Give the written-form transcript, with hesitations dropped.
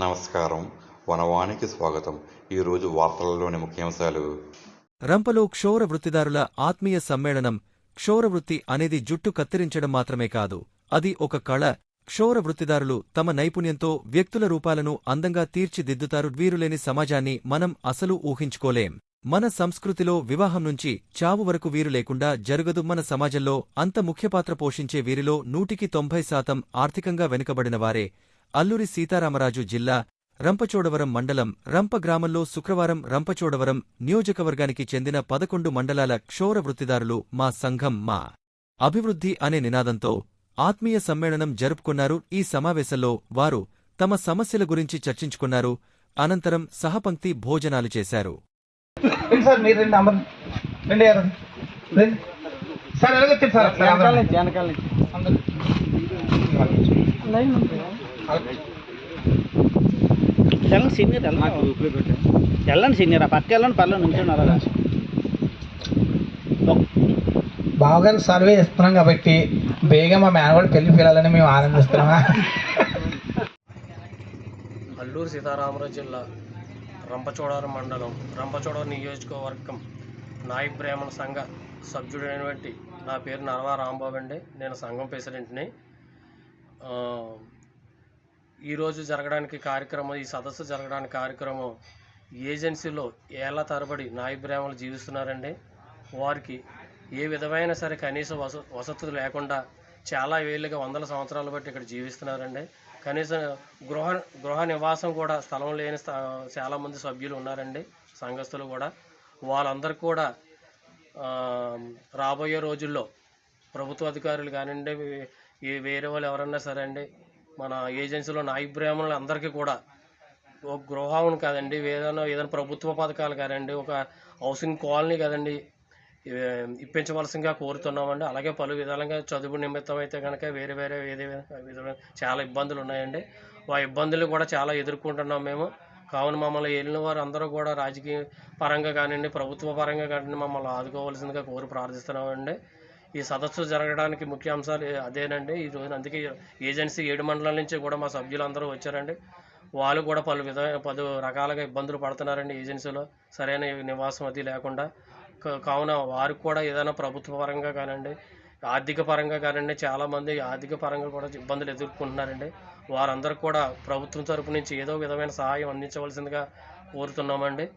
నమస్కారం. వనవానికి స్వాగతం. ఈరోజు వార్తలలోని ముఖ్యాంశాలు. రంపలో క్షౌర వృత్తిదారుల ఆత్మీయ సమ్మేళనం. క్షౌర వృత్తి అనేది జుట్టు కత్తిరించడం మాత్రమే కాదు, అది ఒక కళ. క్షౌర వృత్తిదారులు తమ నైపుణ్యంతో వ్యక్తుల రూపాలను అందంగా తీర్చిదిద్దుతారు. వీరులేని సమాజాన్ని మనం అసలు ఊహించుకోలేం. మన సంస్కృతిలో వివాహం నుంచి చావు వరకు వీరు లేకుండా జరగదు. మన సమాజంలో అంత ముఖ్యపాత్ర పోషించే వీరిలో 190% ఆర్థికంగా వెనుకబడినవారే. అల్లూరి సీతారామరాజు జిల్లా రంపచోడవరం మండలం రంప గ్రామంలో శుక్రవారం రంపచోడవరం నియోజకవర్గానికి చెందిన 11 మండలాల క్షౌర వృత్తిదారులు మా సంఘం మా అభివృద్ధి అనే నినాదంతో ఆత్మీయ సమ్మేళనం జరుపుకున్నారు. ఈ సమావేశంలో వారు తమ సమస్యల గురించి చర్చించుకున్నారు. అనంతరం సహపంక్తి భోజనాలు చేశారు. సీనియర్ వెళ్ళండి సీనియర్ పక్క వెళ్ళండి పర్లేదు నుంచున్నారా. బావగారు సర్వే ఇస్తున్నాం కాబట్టి బేగా మా మేనవాడు పెళ్లి పిల్లలని మేము ఆనందిస్తున్నామా. అల్లూరు సీతారామరాజు జిల్లా రంపచోడవరం మండలం రంపచోడవరం నియోజకవర్గం నాయక్ బ్రాహ్మణ సంఘ సభ్యుడైనటువంటి నా పేరు నరవా రాంబాబు అండి. నేను సంఘం ప్రెసిడెంట్ని. ఈరోజు జరగడానికి కార్యక్రమం, ఈ సదస్సు జరగడానికి కార్యక్రమం, ఏజెన్సీలో ఏళ్ల తరబడి నాయక్ బ్రాహ్మణులు జీవిస్తున్నారండి. వారికి ఏ విధమైన సరే కనీస వసతులు లేకుండా చాలా ఏళ్ళుగా వందల సంవత్సరాలు బట్టి ఇక్కడ జీవిస్తున్నారండి. కనీసం గృహ నివాసం కూడా స్థలం లేని చాలామంది సభ్యులు ఉన్నారండి, సంఘస్థులు కూడా. వాళ్ళందరూ కూడా రాబోయే రోజుల్లో ప్రభుత్వ అధికారులు కానివ్వండి, వేరే వాళ్ళు ఎవరన్నా సరే అండి, మన ఏజెన్సీలో నాయక్ బ్రాహ్మణులు అందరికీ కూడా ఒక గృహం కాదండి, ఏదైనా ప్రభుత్వ పథకాలు కాదండి, ఒక హౌసింగ్ కాలనీ కదండి ఇప్పించవలసిందిగా కోరుతున్నామండి. అలాగే పలు విధాలుగా చదువు నిమిత్తం అయితే కనుక వేరే విధమైన చాలా ఇబ్బందులు ఉన్నాయండి. ఆ ఇబ్బందులు కూడా చాలా ఎదుర్కొంటున్నాం మేము. కావున మమ్మల్ని వెళ్ళిన వారు అందరూ కూడా రాజకీయ పరంగా కానివ్వండి, ప్రభుత్వ పరంగా కానివ్వండి మమ్మల్ని ఆదుకోవాల్సిందిగా కోరి ప్రార్థిస్తున్నామండి. ఈ సదస్సు జరగడానికి ముఖ్య అంశాలు అదేనండి. ఈ రోజున అందుకే ఏజెన్సీ 7 మండలాల నుంచి కూడా మా సభ్యులందరూ వచ్చారండి. వాళ్ళు కూడా పలు రకాలుగా ఇబ్బందులు పడుతున్నారండి ఏజెన్సీలో, సరైన నివాసం అది లేకుండా. కావున వారికి కూడా ఏదైనా ప్రభుత్వ పరంగా కానివ్వండి, ఆర్థిక పరంగా కానివ్వండి, చాలామంది ఆర్థిక పరంగా కూడా ఇబ్బందులు ఎదుర్కొంటున్నారండి. వారందరూ కూడా ప్రభుత్వం తరపు నుంచి ఏదో విధమైన సహాయం అందించవలసిందిగా కోరుతున్నామండి.